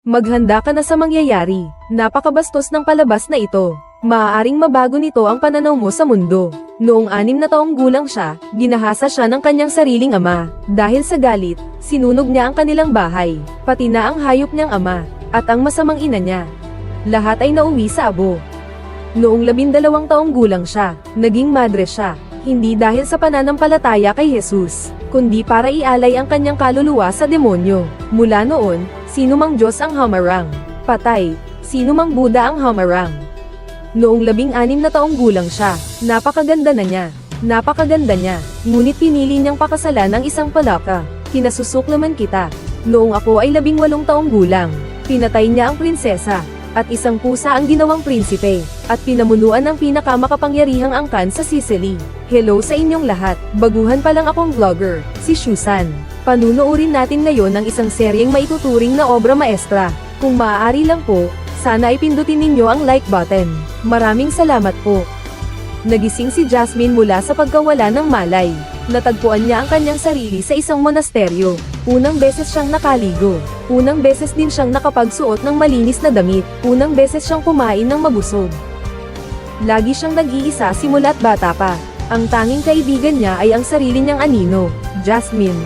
Maghanda ka na sa mangyayari. Napakabastos ng palabas na ito. Maaaring mabago nito ang pananaw mo sa mundo. Noong 6 na taong gulang siya, ginahasa siya ng kanyang sariling ama. Dahil sa galit, sinunog niya ang kanilang bahay, pati na ang hayop niyang ama, at ang masamang ina niya. Lahat ay nauwi sa abo. Noong 12 taong gulang siya, naging madre siya. Hindi dahil sa pananampalataya kay Jesus, kundi para ialay ang kanyang kaluluwa sa demonyo. Mula noon, sino mang Diyos ang hamarang, patay, sino mang Buddha ang hamarang. Noong 16 na taong gulang siya, napakaganda niya, ngunit pinili niyang pakasalan ang isang palaka. Kinasusuklaman kita. Noong ako ay 18 taong gulang, pinatay niya ang prinsesa, at isang pusa ang ginawang prinsipe, at pinamunuan ng pinakamakapangyarihang angkan sa Sicily. Hello sa inyong lahat, baguhan pa lang akong vlogger, si Susan. Panunuorin natin ngayon ang isang seryeng maituturing na obra maestra. Kung maaari lang po, sana ay pindutin ninyo ang like button. Maraming salamat po. Nagising si Jasmine mula sa pagkawala ng malay. Natagpuan niya ang kanyang sarili sa isang monasteryo. Unang beses siyang nakaligo. Unang beses din siyang nakapagsuot ng malinis na damit. Unang beses siyang kumain ng mabusog. Lagi siyang nag-iisa simula't bata pa. Ang tanging kaibigan niya ay ang sarili niyang anino. Jasmine,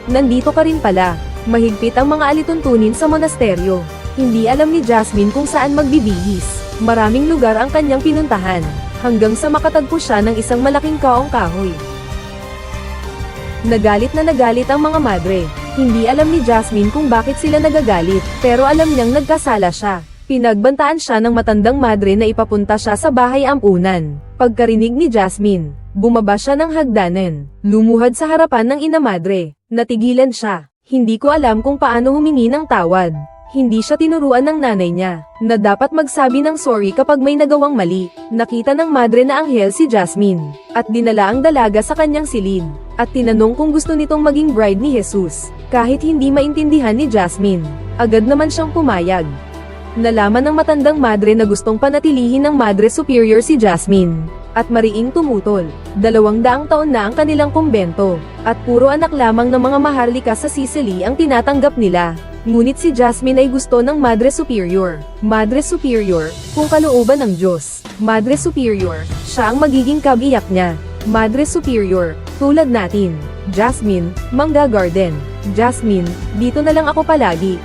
nandito ka rin pala. Mahigpit ang mga alituntunin sa monasteryo. Hindi alam ni Jasmine kung saan magbibihis. Maraming lugar ang kanyang pinuntahan, hanggang sa makatagpo siya ng isang malaking kaong kahoy. Nagalit ang mga madre. Hindi alam ni Jasmine kung bakit sila nagagalit, pero alam niyang nagkasala siya. Pinagbantaan siya ng matandang madre na ipapunta siya sa bahay ampunan. Pagkarinig ni Jasmine, bumaba siya ng hagdanan, lumuhad sa harapan ng ina madre. Natigilan siya. Hindi ko alam kung paano humingi ng tawad. Hindi siya tinuruan ng nanay niya, na dapat magsabi ng sorry kapag may nagawang mali. Nakita ng madre na anghel si Jasmine, at dinala ang dalaga sa kanyang silid, at tinanong kung gusto nitong maging bride ni Jesus. Kahit hindi maintindihan ni Jasmine, agad naman siyang pumayag. Nalaman ng matandang madre na gustong panatilihin ng Madre Superior si Jasmine, at mariing tumutol. 200 taon na ang kanilang kumbento, at puro anak lamang ng mga maharlika sa Sicily ang tinatanggap nila. Ngunit si Jasmine ay gusto ng Madre Superior. Madre Superior, kung kalooban ng Diyos. Madre Superior, siya ang magiging kabiyak niya. Madre Superior, tulad natin. Jasmine, Mangga Garden. Jasmine, dito na lang ako palagi.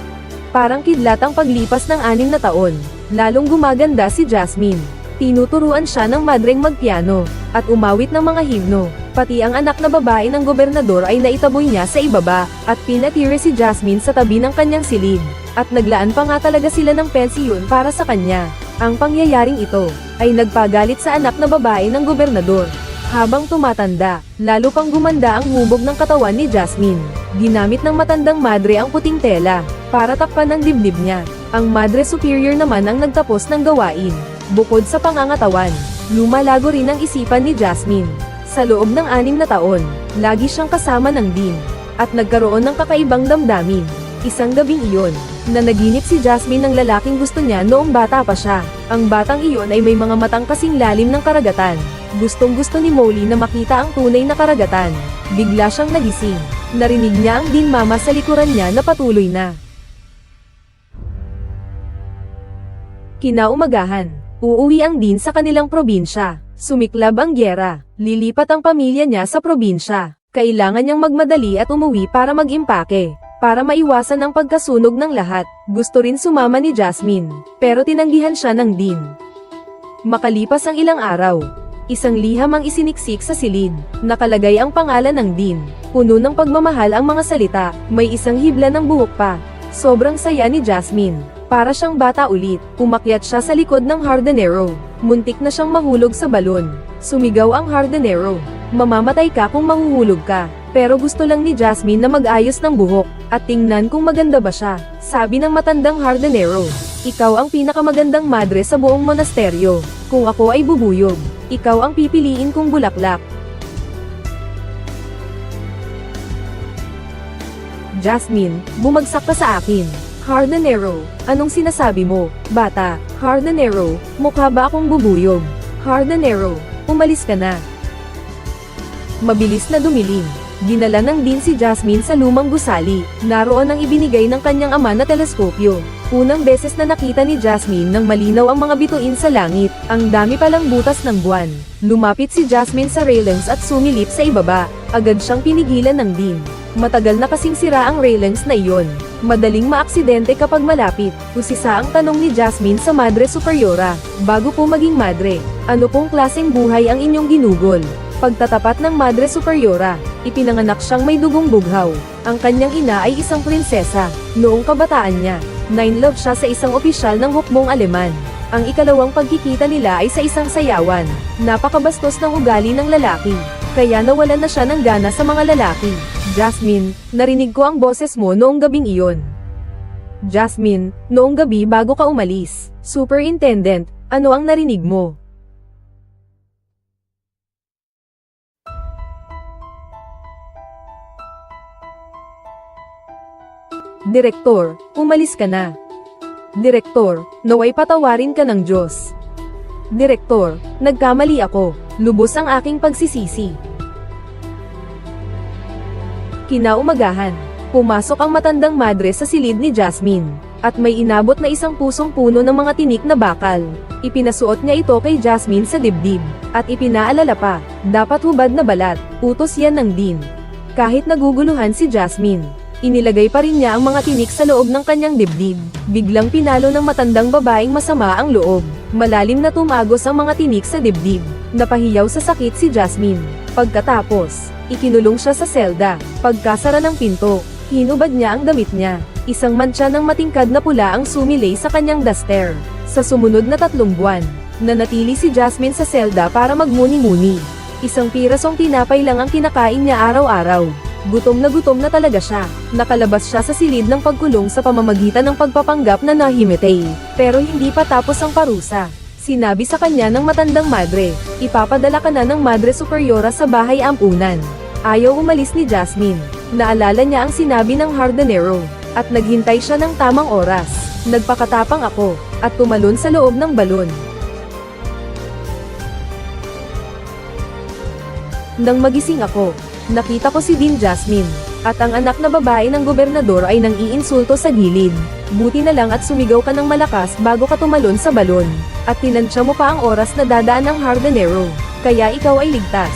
Parang kidlat ang paglipas ng 6 na taon. Lalong gumaganda si Jasmine. Tinuturuan siya ng madreng magpiano, at umawit ng mga himno. Pati ang anak na babae ng gobernador ay naitaboy niya sa ibaba, at pinatire si Jasmine sa tabi ng kanyang silid. At naglaan pa nga talaga sila ng pensiyon para sa kanya. Ang pangyayaring ito, ay nagpagalit sa anak na babae ng gobernador. Habang tumatanda, lalo pang gumanda ang hubog ng katawan ni Jasmine. Ginamit ng matandang madre ang puting tela, para takpan ang dibdib niya. Ang Madre Superior naman ang nagtapos ng gawain. Bukod sa pangangatawan, lumalago rin ang isipan ni Jasmine. Sa loob ng 6 na taon, lagi siyang kasama ng Dean, at nagkaroon ng kakaibang damdamin. Isang gabing iyon, na naginip si Jasmine ng lalaking gusto niya noong bata pa siya. Ang batang iyon ay may mga matang kasing lalim ng karagatan. Gustong-gusto ni Molly na makita ang tunay na karagatan. Bigla siyang nagising. Narinig niya ang Dean mama sa likuran niya na patuloy na. Kinaumagahan, uuwi ang Dean sa kanilang probinsya. Sumiklab ang gyera. Lilipat ang pamilya niya sa probinsya. Kailangan niyang magmadali at umuwi para mag-impake. Para maiwasan ang pagkasunog ng lahat, gusto rin sumama ni Jasmine, pero tinanggihan siya ng Dean. Makalipas ang ilang araw, isang liham ang isiniksik sa silid. Nakalagay ang pangalan ng Dean. Puno ng pagmamahal ang mga salita, may isang hibla ng buhok pa. Sobrang saya ni Jasmine. Para siyang bata ulit. Umakyat siya sa likod ng hardinero. Muntik na siyang mahulog sa balon. Sumigaw ang hardinero. Mamamatay ka kung mahuhulog ka. Pero gusto lang ni Jasmine na mag-ayos ng buhok, at tingnan kung maganda ba siya. Sabi ng matandang hardinero, ikaw ang pinakamagandang madre sa buong monasteryo. Kung ako ay bubuyog, ikaw ang pipiliin kong bulaklak. Jasmine, bumagsak ka sa akin. Hardinero, anong sinasabi mo, bata? Hardinero, mukha ba akong bubuyog? Hardinero, umalis ka na. Mabilis na dumilim. Dinala ng Dean si Jasmine sa lumang gusali. Naroon ang ibinigay ng kanyang ama na teleskopyo. Unang beses na nakita ni Jasmine nang malinaw ang mga bituin sa langit, ang dami palang butas ng buwan. Lumapit si Jasmine sa railings at sumilip sa ibaba, agad siyang pinigilan ng Dean. Matagal na kasing sira ang railings na iyon. Madaling maaksidente kapag malapit. Usisa ang tanong ni Jasmine sa Madre Superiora. Bago po maging madre, ano pong klaseng buhay ang inyong ginugol? Pagtatapat ng Madre Superiora, ipinanganak siyang may dugong bughaw. Ang kanyang ina ay isang prinsesa. Noong kabataan niya, nine-love siya sa isang opisyal ng hukbong Aleman. Ang ikalawang pagkikita nila ay sa isang sayawan. Napakabastos ng ugali ng lalaki, kaya nawalan na siya ng gana sa mga lalaki. Jasmine, narinig ko ang boses mo noong gabing iyon. Jasmine, noong gabi bago ka umalis. Superintendent, ano ang narinig mo? Direktor, umalis ka na. Direktor, naway patawarin ka ng Diyos. Direktor, nagkamali ako. Lubos ang aking pagsisisi. Kinaumagahan, pumasok ang matandang madre sa silid ni Jasmine, at may inabot na isang pusong puno ng mga tinik na bakal. Ipinasuot niya ito kay Jasmine sa dibdib, at ipinaalala pa, dapat hubad na balat, utos yan ng Dean. Kahit naguguluhan si Jasmine, inilagay pa rin niya ang mga tinik sa loob ng kanyang dibdib. Biglang pinalo ng matandang babaeng masama ang loob. Malalim na tumagos ang mga tinik sa dibdib. Napahiyaw sa sakit si Jasmine. Pagkatapos, ikinulong siya sa selda. Pagkasara ng pinto, hinubad niya ang damit niya. Isang mantsa ng matingkad na pula ang sumilay sa kanyang duster. Sa sumunod na 3 buwan, nanatili si Jasmine sa selda para magmuni-muni. Isang pirasong tinapay lang ang kinakain niya araw-araw. Gutom na talaga siya. Nakalabas siya sa silid ng pagkulong sa pamamagitan ng pagpapanggap na nahimatay. Pero hindi pa tapos ang parusa. Sinabi sa kanya ng matandang madre, ipapadala ka na ng Madre Superiora sa bahay ampunan. Ayaw umalis ni Jasmine. Naalala niya ang sinabi ng hardinero, at naghintay siya ng tamang oras. Nagpakatapang ako, at tumalon sa loob ng balon. Nang magising ako, nakita ko si Dean Jasmine, at ang anak na babae ng gobernador ay nang iinsulto sa gilid. Buti na lang at sumigaw ka ng malakas bago ka tumalon sa balon, at tinansya mo pa ang oras na dadaan ng hardinero, kaya ikaw ay ligtas.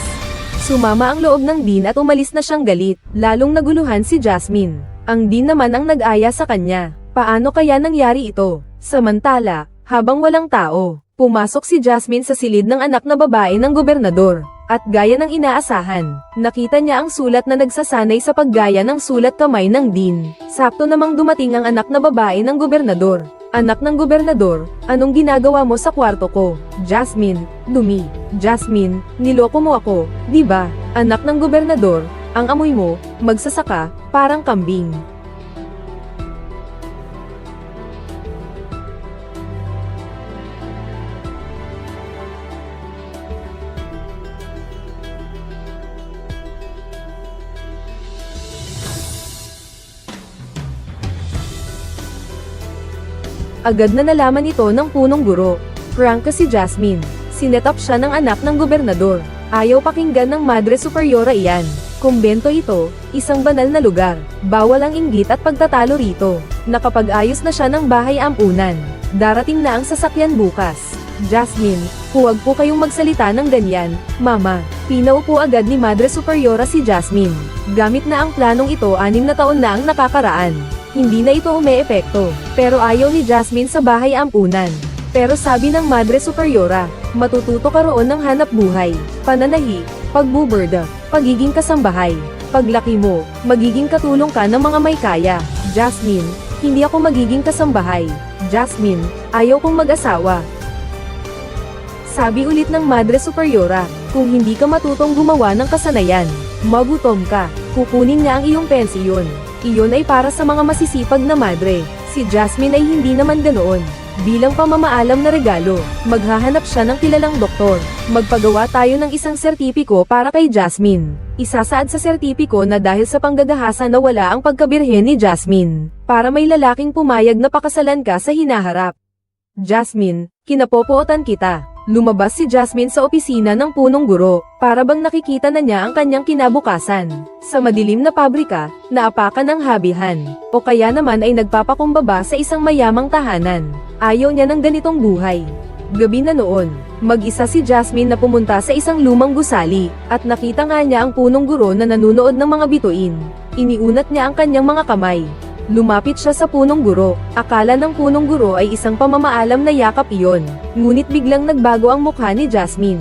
Sumama ang loob ng Dean at umalis na siyang galit, lalong naguluhan si Jasmine. Ang Dean naman ang nag-aya sa kanya. Paano kaya nangyari ito? Samantala, habang walang tao, pumasok si Jasmine sa silid ng anak na babae ng gobernador. At gaya ng inaasahan, nakita niya ang sulat na nagsasanay sa paggaya ng sulat kamay ng Dean. Sakto namang dumating ang anak na babae ng gobernador. Anak ng gobernador, anong ginagawa mo sa kwarto ko? Jasmine, dumi. Jasmine, niloko mo ako, di ba? Anak ng gobernador, ang amoy mo, magsasaka, parang kambing. Agad na nalaman ito ng punong guro. Prank si Jasmine. Sinetap siya ng anak ng gobernador. Ayaw pakinggan ng Madre Superiora iyan. Kumbento ito, isang banal na lugar. Bawal ang inggit at pagtatalo rito. Nakapag-ayos na siya ng bahay ampunan. Darating na ang sasakyan bukas. Jasmine, huwag po kayong magsalita ng ganyan, Mama. Pinaupo agad ni Madre Superiora si Jasmine. Gamit na ang planong ito 6 na taon na ang nakakaraan. Hindi na ito umeepekto, pero ayaw ni Jasmine sa bahay ampunan. Pero sabi ng Madre Superiora, matututo ka roon ng hanap buhay, pananahi, pagbuburda, pagiging kasambahay. Paglaki mo, magiging katulong ka ng mga may kaya. Jasmine, hindi ako magiging kasambahay. Jasmine, ayaw kong mag-asawa. Sabi ulit ng Madre Superiora, kung hindi ka matutong gumawa ng kasanayan, magutom ka, kukunin niya ang iyong pensiyon. Iyon ay para sa mga masisipag na madre. Si Jasmine ay hindi naman ganoon. Bilang pamamaalam na regalo, maghahanap siya ng kilalang doktor. Magpagawa tayo ng isang sertipiko para kay Jasmine. Isasaad sa sertipiko na dahil sa panggagahasa na wala ang pagkabirhen ni Jasmine. Para may lalaking pumayag na pakasalan ka sa hinaharap. Jasmine, kinapopootan kita. Lumabas si Jasmine sa opisina ng punong guro, para bang nakikita na niya ang kanyang kinabukasan. Sa madilim na pabrika, naapakan ng habihan, o kaya naman ay nagpapakumbaba sa isang mayamang tahanan. Ayaw niya ng ganitong buhay. Gabi na noon, mag-isa si Jasmine na pumunta sa isang lumang gusali, at nakita nga niya ang punong guro na nanunood ng mga bituin. Iniunat niya ang kanyang mga kamay. Lumapit siya sa punong guro. Akala ng punong guro ay isang pamamaalam na yakap iyon. Ngunit biglang nagbago ang mukha ni Jasmine.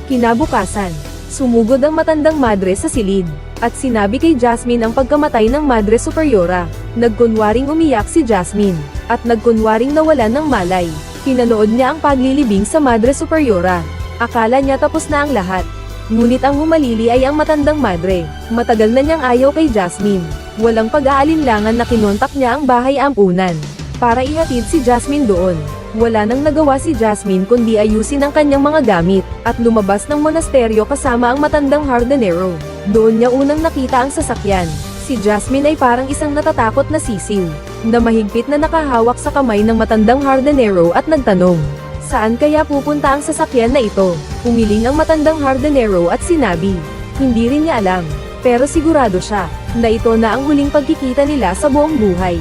Kinabukasan, sumugod ang matandang madre sa silid, at sinabi kay Jasmine ang pagkamatay ng Madre Superiora. Nagkunwaring umiyak si Jasmine, at nagkunwaring nawalan ng malay. Pinanood niya ang paglilibing sa Madre Superiora. Akala niya tapos na ang lahat. Ngunit ang humalili ay ang matandang madre. Matagal na niyang ayaw kay Jasmine. Walang pag-aalinlangan na kinontak niya ang bahay ampunan, para ihatid si Jasmine doon. Wala nang nagawa si Jasmine kundi ayusin ang kanyang mga gamit, at lumabas ng monasteryo kasama ang matandang hardinero. Doon niya unang nakita ang sasakyan. Si Jasmine ay parang isang natatakot na sisiw, na mahigpit na nakahawak sa kamay ng matandang hardinero at nagtanong, saan kaya pupunta ang sasakyan na ito? Umiling ang matandang hardinero at sinabi, hindi rin niya alam, pero sigurado siya, na ito na ang huling pagkikita nila sa buong buhay.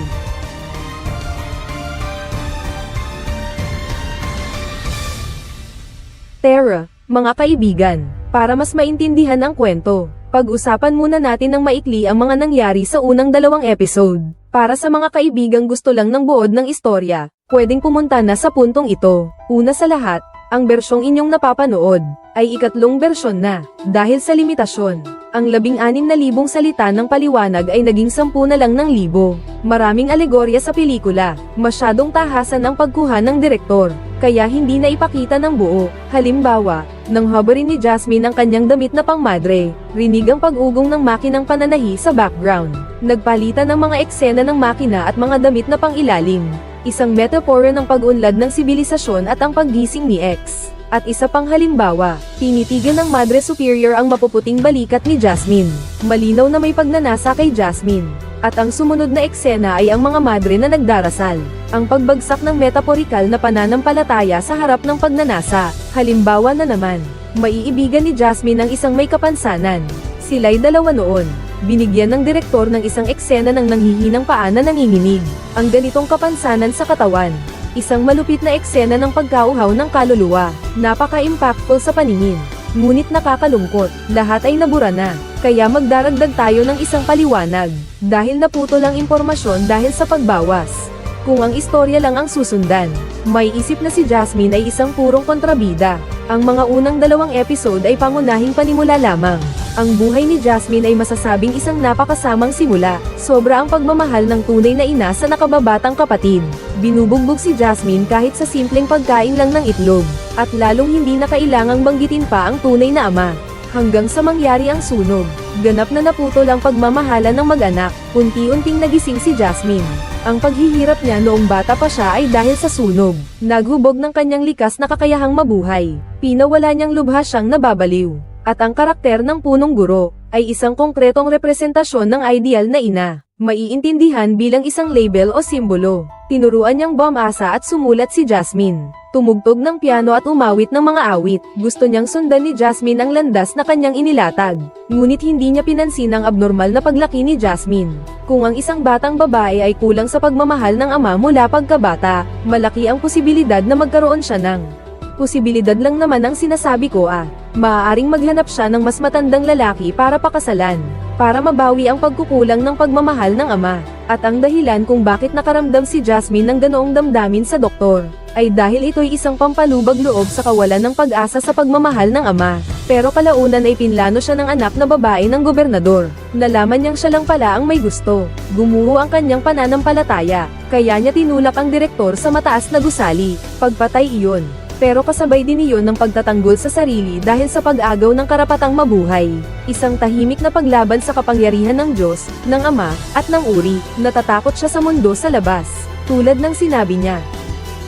Tara, mga kaibigan, para mas maintindihan ang kwento, pag-usapan muna natin ng maikli ang mga nangyari sa unang 2 episode. Para sa mga kaibigang gusto lang ng buod ng istorya, pwedeng pumunta na sa puntong ito. Una sa lahat, ang bersyong inyong napapanood, ay ikatlong bersyon na, dahil sa limitasyon. Ang 16,000 salita ng paliwanag ay naging 10 na lang ng libo. Maraming alegorya sa pelikula, masyadong tahasan ang pagkuha ng direktor, kaya hindi na ipakita ng buo. Halimbawa, nang habarin ni Jasmine ang kanyang damit na pangmadre, rinig ang pag-ugong ng makinang pananahi sa background. Nagpalitan ng mga eksena ng makina at mga damit na pangilalim. Isang metapora ng pag-unlad ng sibilisasyon at ang paggising ni X. At isa pang halimbawa, tinitigan ng Madre Superior ang mapuputing balikat ni Jasmine. Malinaw na may pagnanasa kay Jasmine. At ang sumunod na eksena ay ang mga madre na nagdarasal. Ang pagbagsak ng metaporikal na pananampalataya sa harap ng pagnanasa. Halimbawa na naman, maiibigan ni Jasmine ang isang may kapansanan. Sila'y dalawa noon. Binigyan ng direktor ng isang eksena ng nanghihinang paa na nanginginig. Ang ganitong kapansanan sa katawan. Isang malupit na eksena ng pagkauhaw ng kaluluwa. Napaka-impactful sa paningin. Ngunit nakakalungkot, lahat ay nabura na. Kaya magdaragdag tayo ng isang paliwanag. Dahil naputol ang impormasyon dahil sa pagbawas. Kung ang istorya lang ang susundan, may isip na si Jasmine ay isang purong kontrabida. Ang mga unang 2 episode ay pangunahing panimula lamang. Ang buhay ni Jasmine ay masasabing isang napakasamang simula. Sobra ang pagmamahal ng tunay na ina sa nakababatang kapatid. Binubugbog si Jasmine kahit sa simpleng pagkain lang ng itlog. At lalong hindi na kailangang banggitin pa ang tunay na ama. Hanggang sa mangyari ang sunog, ganap na naputol ang pagmamahala ng mag-anak. Unti-unting nagising si Jasmine. Ang paghihirap niya noong bata pa siya ay dahil sa sunog. Naghubog ng kanyang likas na kakayahang mabuhay. Pinawala niyang lubha siyang nababaliw. At ang karakter ng punong guro, ay isang konkretong representasyon ng ideal na ina. Maiintindihan bilang isang label o simbolo. Tinuruan niyang bumasa at sumulat si Jasmine. Tumugtog ng piano at umawit ng mga awit. Gusto niyang sundan ni Jasmine ang landas na kanyang inilatag. Ngunit hindi niya pinansin ang abnormal na paglaki ni Jasmine. Kung ang isang batang babae ay kulang sa pagmamahal ng ama mula pagkabata, malaki ang posibilidad na magkaroon siya ng posibilidad lang naman ang sinasabi ko maaaring maghanap siya ng mas matandang lalaki para pakasalan, para mabawi ang pagkukulang ng pagmamahal ng ama. At ang dahilan kung bakit nakaramdam si Jasmine ng ganoong damdamin sa doktor, ay dahil ito'y isang pampalubag loob sa kawalan ng pag-asa sa pagmamahal ng ama. Pero kalaunan ay pinlano siya ng anak na babae ng gobernador. Nalaman niyang siya lang pala ang may gusto. Gumuho ang kanyang pananampalataya, kaya niya tinulak ang direktor sa mataas na gusali. Pagpatay iyon. Pero kasabay din iyon ng pagtatanggol sa sarili dahil sa pag-agaw ng karapatang mabuhay. Isang tahimik na paglaban sa kapangyarihan ng Diyos, ng Ama, at ng Uri. Natatakot siya sa mundo sa labas. Tulad ng sinabi niya,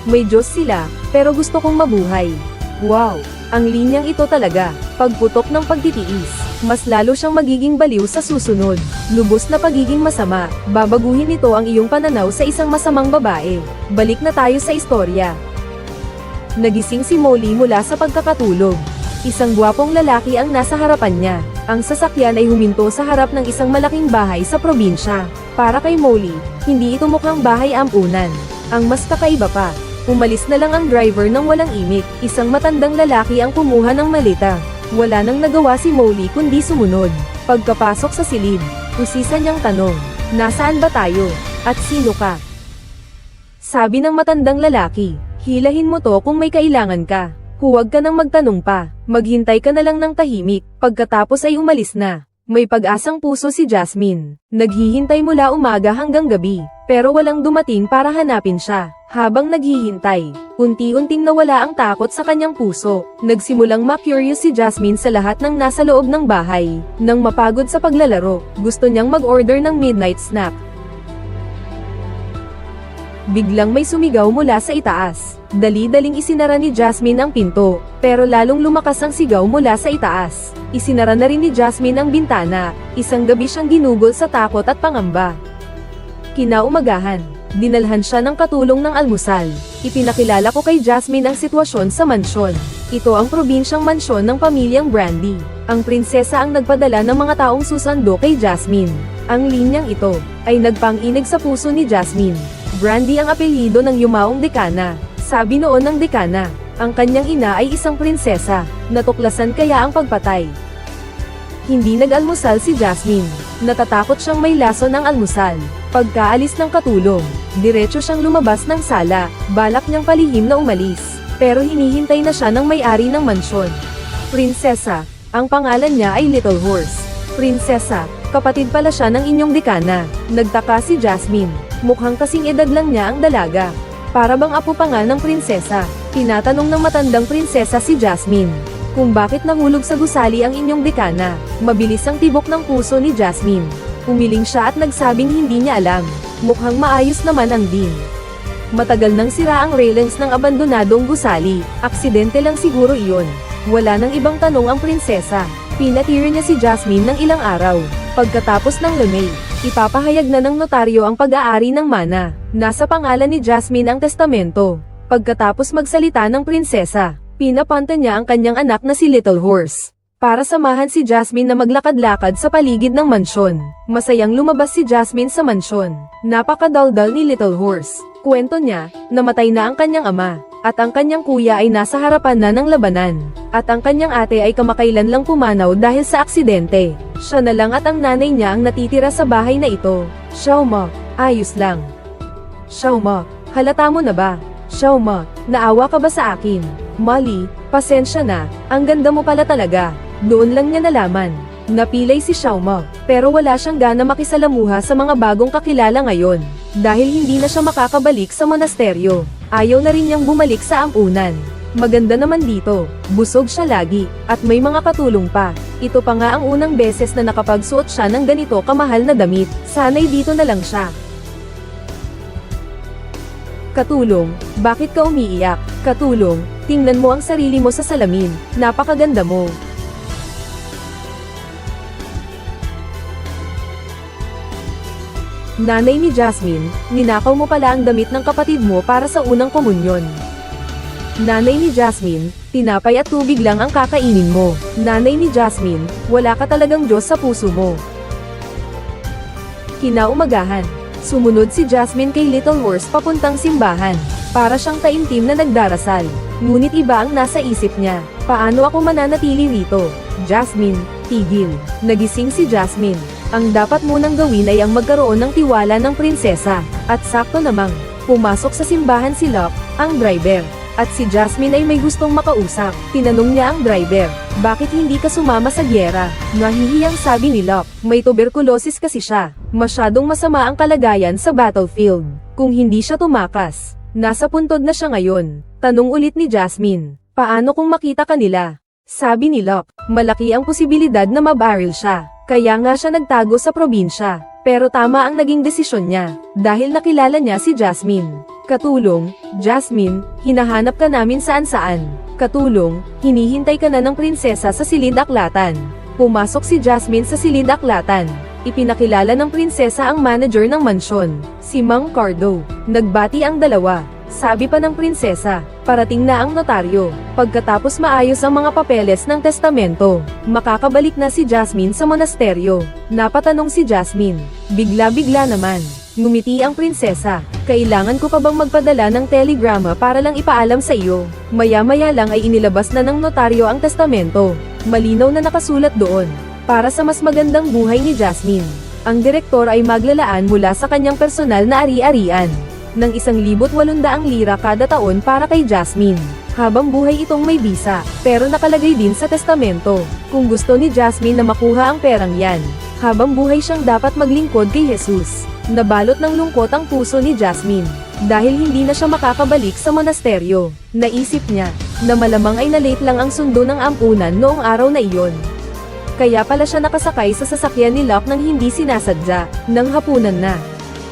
May Diyos sila, pero gusto kong mabuhay. Wow! Ang linyang ito talaga, pagputok ng pagtitiis, mas lalo siyang magiging baliw sa susunod. Lubos na pagiging masama, babaguhin ito ang iyong pananaw sa isang masamang babae. Balik na tayo sa istorya. Nagising si Molly mula sa pagkakatulog. Isang gwapong lalaki ang nasa harapan niya. Ang sasakyan ay huminto sa harap ng isang malaking bahay sa probinsya. Para kay Molly, hindi ito mukhang bahay ampunan. Ang mas kakaiba pa, umalis na lang ang driver ng walang imik. Isang matandang lalaki ang kumuha ng maleta. Wala nang nagawa si Molly kundi sumunod. Pagkapasok sa silid, usisa niyang tanong, "Nasaan ba tayo? At sino ka?" Sabi ng matandang lalaki, "Hilahin mo to kung may kailangan ka. Huwag ka nang magtanong pa, maghintay ka na lang ng tahimik." Pagkatapos ay umalis na. May pag-asang puso si Jasmine. Naghihintay mula umaga hanggang gabi, pero walang dumating para hanapin siya. Habang naghihintay, unti-unting nawala ang takot sa kanyang puso. Nagsimulang ma-curious si Jasmine sa lahat ng nasa loob ng bahay. Nang mapagod sa paglalaro, gusto niyang mag-order ng midnight snack. Biglang may sumigaw mula sa itaas. Dali-daling isinara ni Jasmine ang pinto, pero lalong lumakas ang sigaw mula sa itaas. Isinara na rin ni Jasmine ang bintana. Isang gabi siyang ginugol sa takot at pangamba. Kinaumagahan, dinalhan siya ng katulong ng almusal. Ipinakilala ko kay Jasmine ang sitwasyon sa mansyon. Ito ang probinsyang mansyon ng pamilyang Brandy. Ang prinsesa ang nagpadala ng mga taong susando kay Jasmine. Ang linyang ito ay nagpang-inig sa puso ni Jasmine. Brandy ang apelyido ng yumaong dekana. Sabi noon ng dekana, ang kanyang ina ay isang prinsesa. Natuklasan kaya ang pagpatay. Hindi nag-almusal si Jasmine. Natatakot siyang may lason ang almusal. Pagkaalis ng katulong, diretso siyang lumabas ng sala. Balak niyang palihim na umalis. Pero hinihintay na siya ng may-ari ng mansyon. Prinsesa, ang pangalan niya ay Little Horse. Prinsesa, kapatid pala siya ng inyong dekana. Nagtaka si Jasmine. Mukhang kasing edad lang niya ang dalaga. Para bang apo pa nga ng prinsesa? Tinatanong ng matandang prinsesa si Jasmine kung bakit nahulog sa gusali ang inyong dekana. Mabilis ang tibok ng puso ni Jasmine. Umiling siya at nagsabing hindi niya alam. Mukhang maayos naman ang din. Matagal nang sira ang railings ng abandonadong gusali. Aksidente lang siguro iyon. Wala nang ibang tanong ang prinsesa. Pinatiri niya si Jasmine ng ilang araw. Pagkatapos ng lamay, ipapahayag na ng notaryo ang pag-aari ng mana. Nasa pangalan ni Jasmine ang testamento. Pagkatapos magsalita ng prinsesa, pinapanta niya ang kanyang anak na si Little Horse para samahan si Jasmine na maglakad-lakad sa paligid ng mansyon. Masayang lumabas si Jasmine sa mansyon. Napakadaldal ni Little Horse. Kwento niya, namatay na ang kanyang ama, at ang kanyang kuya ay nasa harapan na ng labanan, at ang kanyang ate ay kamakailan lang pumanaw dahil sa aksidente. Siya na lang at ang nanay niya ang natitira sa bahay na ito. Xiaoma, ayos lang. Xiaoma, halata mo na ba? Xiaoma, naawa ka ba sa akin? Molly, pasensya na, ang ganda mo pala talaga. Doon lang niya nalaman. Napilay si Xiaoma, pero wala siyang gana makisalamuha sa mga bagong kakilala ngayon, dahil hindi na siya makakabalik sa monasteryo. Ayaw na rin niyang bumalik sa ampunan. Maganda naman dito, busog siya lagi, at may mga katulong pa. Ito pa nga ang unang beses na nakapagsuot siya ng ganito kamahal na damit. Sana'y dito na lang siya. Katulong, bakit ka umiiyak? Katulong, tingnan mo ang sarili mo sa salamin, napakaganda mo. Nanay ni Jasmine, ninakaw mo pala ang damit ng kapatid mo para sa unang komunyon. Nanay ni Jasmine, tinapay at tubig lang ang kakainin mo. Nanay ni Jasmine, wala ka talagang Diyos sa puso mo. Kinaumagahan, sumunod si Jasmine kay Little Horse papuntang simbahan. Para siyang taimtim na nagdarasal. Ngunit iba ang nasa isip niya. Paano ako mananatili rito? Jasmine, tigil. Nagising si Jasmine. Ang dapat munang gawin ay ang magkaroon ng tiwala ng prinsesa. At sakto namang, pumasok sa simbahan si Locke, ang driver. At si Jasmine ay may gustong makausap. Tinanong niya ang driver, bakit hindi ka sumama sa gyera? Nahihiyang sabi ni Locke, may tuberculosis kasi siya. Masyadong masama ang kalagayan sa battlefield. Kung hindi siya tumakas, nasa puntod na siya ngayon. Tanong ulit ni Jasmine, paano kung makita kanila? Sabi ni Locke, malaki ang posibilidad na mabaril siya. Kaya nga siya nagtago sa probinsya. Pero tama ang naging desisyon niya, dahil nakilala niya si Jasmine. Katulong, Jasmine, hinahanap ka namin saan-saan. Katulong, hinihintay ka na ng prinsesa sa silid-aklatan. Pumasok si Jasmine sa silid-aklatan. Ipinakilala ng prinsesa ang manager ng mansyon, si Mang Cardo. Nagbati ang dalawa. Sabi pa ng prinsesa, parating na ang notaryo. Pagkatapos maayos ang mga papeles ng testamento, makakabalik na si Jasmine sa monasteryo. Napatanong si Jasmine. Bigla-bigla naman. Ngumiti ang prinsesa. Kailangan ko pa bang magpadala ng telegrama para lang ipaalam sa iyo? Maya-maya lang ay inilabas na ng notaryo ang testamento. Malinaw na nakasulat doon. Para sa mas magandang buhay ni Jasmine, ang direktor ay maglalaan mula sa kanyang personal na ari-arian ng 1,800 lira kada taon para kay Jasmine. Habang buhay itong may bisa, pero nakalagay din sa testamento, kung gusto ni Jasmine na makuha ang perang yan, habang buhay siyang dapat maglingkod kay Jesus. Nabalot ng lungkot ang puso ni Jasmine, dahil hindi na siya makakabalik sa monasteryo. Naisip niya, na malamang ay na-late lang ang sundo ng ampunan noong araw na iyon. Kaya pala siya nakasakay sa sasakyan ni Locke nang hindi sinasadya, nang hapunan na.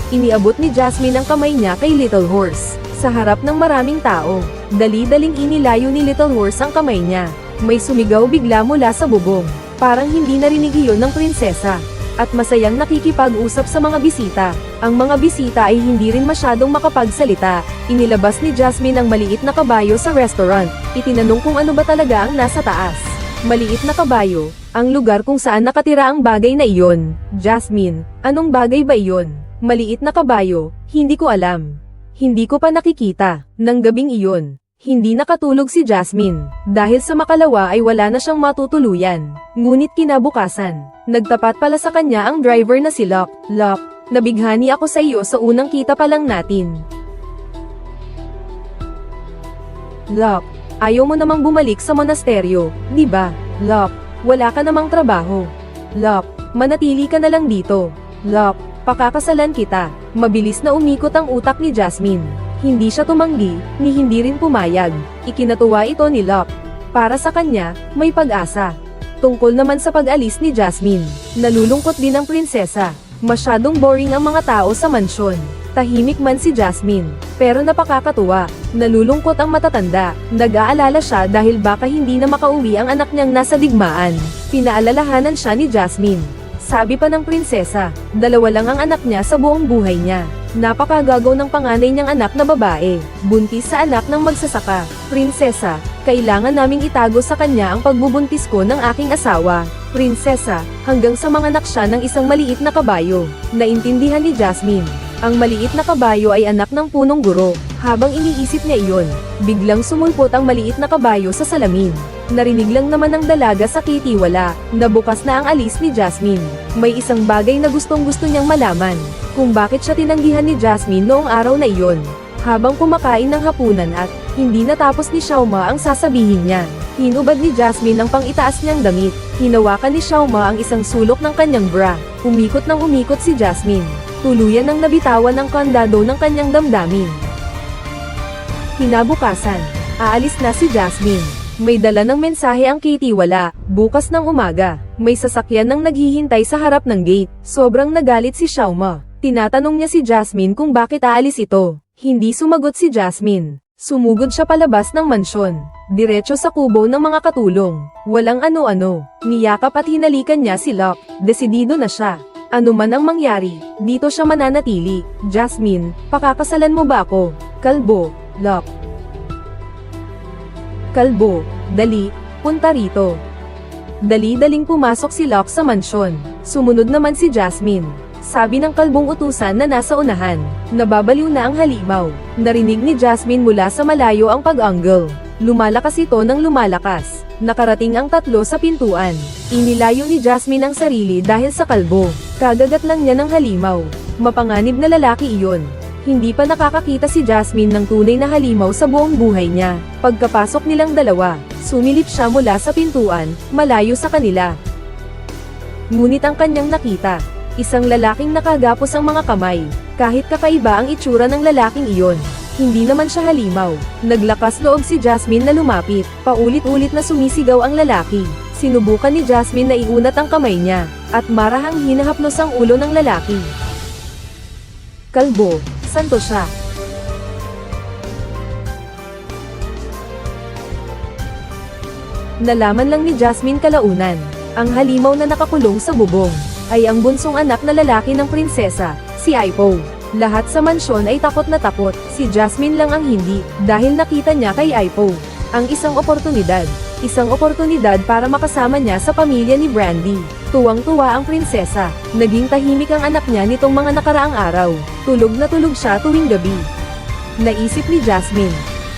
Iniabot ni Jasmine ang kamay niya kay Little Horse, sa harap ng maraming tao. Dali-daling inilayo ni Little Horse ang kamay niya. May sumigaw bigla mula sa bubong, parang hindi narinig iyon ng prinsesa. At masayang nakikipag-usap sa mga bisita. Ang mga bisita ay hindi rin masyadong makapagsalita. Inilabas ni Jasmine ang maliit na kabayo sa restaurant. Itinanong kung ano ba talaga ang nasa taas. Maliit na kabayo, ang lugar kung saan nakatira ang bagay na iyon. Jasmine, anong bagay ba iyon? Maliit na kabayo, hindi ko alam. Hindi ko pa nakikita. Nang gabing iyon, hindi nakatulog si Jasmine. Dahil sa makalawa ay wala na siyang matutuluyan. Ngunit kinabukasan, nagtapat pala sa kanya ang driver na si Locke. Locke, nabighani ako sa iyo sa unang kita pa lang natin. Locke, ayaw mo namang bumalik sa monasteryo, di ba? Locke, wala ka namang trabaho. Locke, manatili ka na lang dito. Locke, pakakasalan kita. Mabilis na umikot ang utak ni Jasmine. Hindi siya tumanggi, ni hindi rin pumayag. Ikinatuwa ito ni Locke. Para sa kanya, may pag-asa. Tungkol naman sa pag-alis ni Jasmine, nalulungkot din ang prinsesa. Masyadong boring ang mga tao sa mansyon. Tahimik man si Jasmine, pero napakakatuwa. Nalulungkot ang matatanda. Nag-aalala siya dahil baka hindi na makauwi ang anak niyang nasa digmaan. Pinaalalahanan siya ni Jasmine. Sabi pa ng prinsesa, 2 lang ang anak niya sa buong buhay niya. Napakagagaw ng panganay niyang anak na babae, buntis sa anak ng magsasaka. Prinsesa, kailangan naming itago sa kanya ang pagbubuntis ko ng aking asawa. Prinsesa, hanggang sa manganak siya ng isang maliit na kabayo. Naintindihan ni Jasmine. Ang maliit na kabayo ay anak ng punong guro. Habang iniisip niya iyon, biglang sumulpot ang maliit na kabayo sa salamin. Narinig lang naman ng dalaga sa kitiwala, na bukas na ang alis ni Jasmine. May isang bagay na gustong-gusto niyang malaman, kung bakit siya tinanggihan ni Jasmine noong araw na iyon. Habang kumakain ng hapunan at hindi natapos ni Xiaoma ang sasabihin niya, hinubad ni Jasmine ang pang-itaas niyang damit. Hinawakan ni Xiaoma ang isang sulok ng kanyang bra. Umikot ng umikot si Jasmine. Tuluyan ng nabitawan ng kandado ng kanyang damdamin. Kinabukasan, aalis na si Jasmine. May dala ng mensahe ang kitiwala. Bukas ng umaga, may sasakyan nang naghihintay sa harap ng gate. Sobrang nagalit si Xiaoma. Tinatanong niya si Jasmine kung bakit aalis ito. Hindi sumagot si Jasmine. Sumugod siya palabas ng mansyon. Diretso sa kubo ng mga katulong. Walang ano-ano. Niyakap at hinalikan niya si Locke. Desidido na siya. Ano man ang mangyari, dito siya mananatili. Jasmine, pakakasalan mo ba ako? Kalbo, Locke. Kalbo, dali, punta rito. Dali-daling pumasok si Locke sa mansyon. Sumunod naman si Jasmine. Sabi ng kalbong utusan na nasa unahan, nababaliw na ang halimaw. Narinig ni Jasmine mula sa malayo ang pag-angle. Lumalakas ito ng lumalakas. Nakarating ang 3 sa pintuan. Inilayo ni Jasmine ang sarili dahil sa kalbo. Kagagat lang niya ng halimaw. Mapanganib na lalaki iyon. Hindi pa nakakakita si Jasmine ng tunay na halimaw sa buong buhay niya. Pagkapasok nilang dalawa, sumilip siya mula sa pintuan, malayo sa kanila. Ngunit ang kanyang nakita, isang lalaking nakagapos ang mga kamay. Kahit kakaiba ang itsura ng lalaking iyon, hindi naman siya halimaw. Naglakas loob si Jasmine na lumapit. Paulit-ulit na sumisigaw ang lalaki. Sinubukan ni Jasmine na iunat ang kamay niya, at marahang hinahaplos ang ulo ng lalaki. Kalbo, santo siya. Nalaman lang ni Jasmine kalaunan, ang halimaw na nakakulong sa bubong, ay ang bunsong anak na lalaki ng prinsesa, si Aipo. Lahat sa mansyon ay takot na takot, si Jasmine lang ang hindi, dahil nakita niya kay Aipo ang isang oportunidad para makasama niya sa pamilya ni Brandy. Tuwang-tuwa ang prinsesa, naging tahimik ang anak niya nitong mga nakaraang araw, tulog na tulog siya tuwing gabi. Naisip ni Jasmine,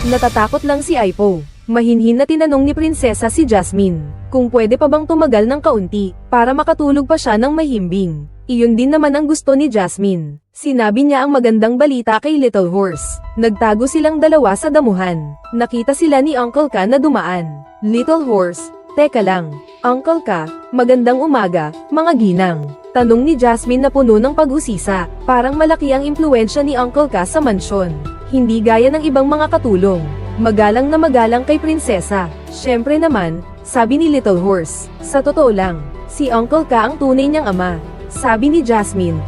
natatakot lang si Aipo. Mahinhin na tinanong ni prinsesa si Jasmine, kung pwede pa bang tumagal ng kaunti, para makatulog pa siya ng mahimbing. Iyon din naman ang gusto ni Jasmine. Sinabi niya ang magandang balita kay Little Horse. Nagtago silang dalawa sa damuhan. Nakita sila ni Uncle Ka na dumaan. Little Horse, teka lang. Uncle Ka, magandang umaga, mga ginang. Tanong ni Jasmine na puno ng pag-usisa. Parang malaki ang impluwensya ni Uncle Ka sa mansyon. Hindi gaya ng ibang mga katulong. Magalang na magalang kay prinsesa. Syempre naman, sabi ni Little Horse. Sa totoo lang, si Uncle Ka ang tunay niyang ama. Sabi ni Jasmine,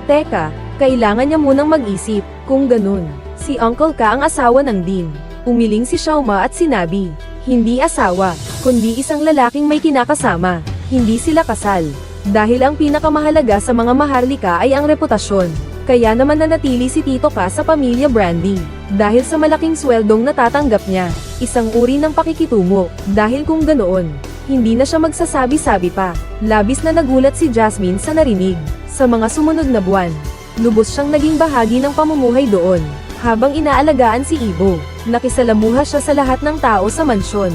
teka, kailangan niya munang mag-isip, kung ganun. Si Uncle Ka ang asawa ng Dean. Umiling si Xiaoma at sinabi, hindi asawa, kundi isang lalaking may kinakasama. Hindi sila kasal. Dahil ang pinakamahalaga sa mga maharlika ay ang reputasyon. Kaya naman nanatili si Tito Ka sa pamilya Brandy. Dahil sa malaking sweldong natatanggap niya, isang uri ng pakikitungo. Dahil kung ganoon, hindi na siya magsasabi-sabi pa. Labis na nagulat si Jasmine sa narinig. Sa mga sumunod na buwan, lubos siyang naging bahagi ng pamumuhay doon. Habang inaalagaan si Ibo, nakisalamuha siya sa lahat ng tao sa mansyon.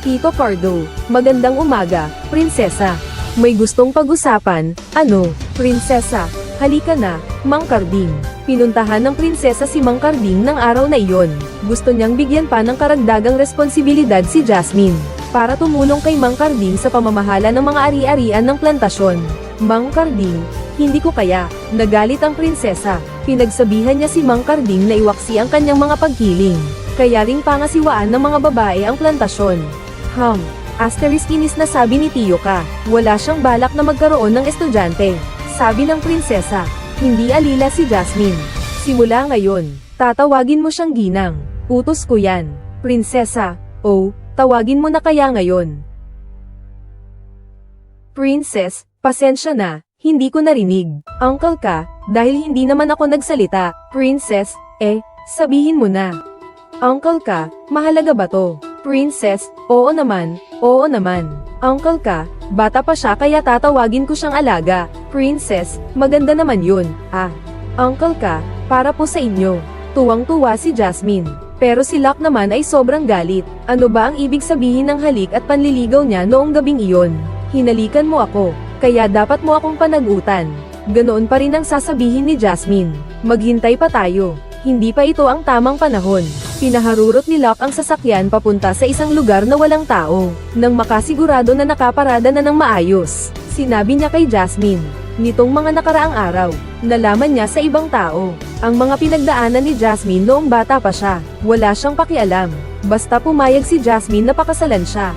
Tito Cardo, magandang umaga, prinsesa. May gustong pag-usapan, ano, prinsesa? Halika na, Mang Carding. Pinuntahan ng prinsesa si Mang Carding ng araw na iyon. Gusto niyang bigyan pa ng karagdagang responsibilidad si Jasmine, para tumulong kay Mang Carding sa pamamahala ng mga ari-arian ng plantasyon. Mang Carding, hindi ko kaya. Nagalit ang prinsesa. Pinagsabihan niya si Mang Carding na iwaksi ang kanyang mga pagkiling. Kaya ring pangasiwaan ng mga babae ang plantasyon. Inis na sabi ni Tio Ka. Wala siyang balak na magkaroon ng estudyante. Sabi ng prinsesa, hindi alila si Jasmine. Simula ngayon, tatawagin mo siyang ginang. Utos ko yan. Prinsesa, tawagin mo na kaya ngayon. Princess, pasensya na, hindi ko narinig. Uncle Ka, dahil hindi naman ako nagsalita. Princess, sabihin mo na. Uncle Ka, mahalaga ba to? Princess, oo naman, oo naman. Uncle Ka, bata pa siya kaya tatawagin ko siyang alaga. Princess, maganda naman yun. Uncle Ka, para po sa inyo. Tuwang-tuwa si Jasmine. Pero si Locke naman ay sobrang galit. Ano ba ang ibig sabihin ng halik at panliligaw niya noong gabing iyon? Hinalikan mo ako, kaya dapat mo akong panagutan. Ganoon pa rin ang sasabihin ni Jasmine. Maghintay pa tayo. Hindi pa ito ang tamang panahon. Pinaharurot ni Locke ang sasakyan papunta sa isang lugar na walang tao. Nang makasigurado na nakaparada na ng maayos, sinabi niya kay Jasmine, nitong mga nakaraang araw, nalaman niya sa ibang tao, ang mga pinagdaanan ni Jasmine noong bata pa siya. Wala siyang pakialam. Basta pumayag si Jasmine na pakasalan siya.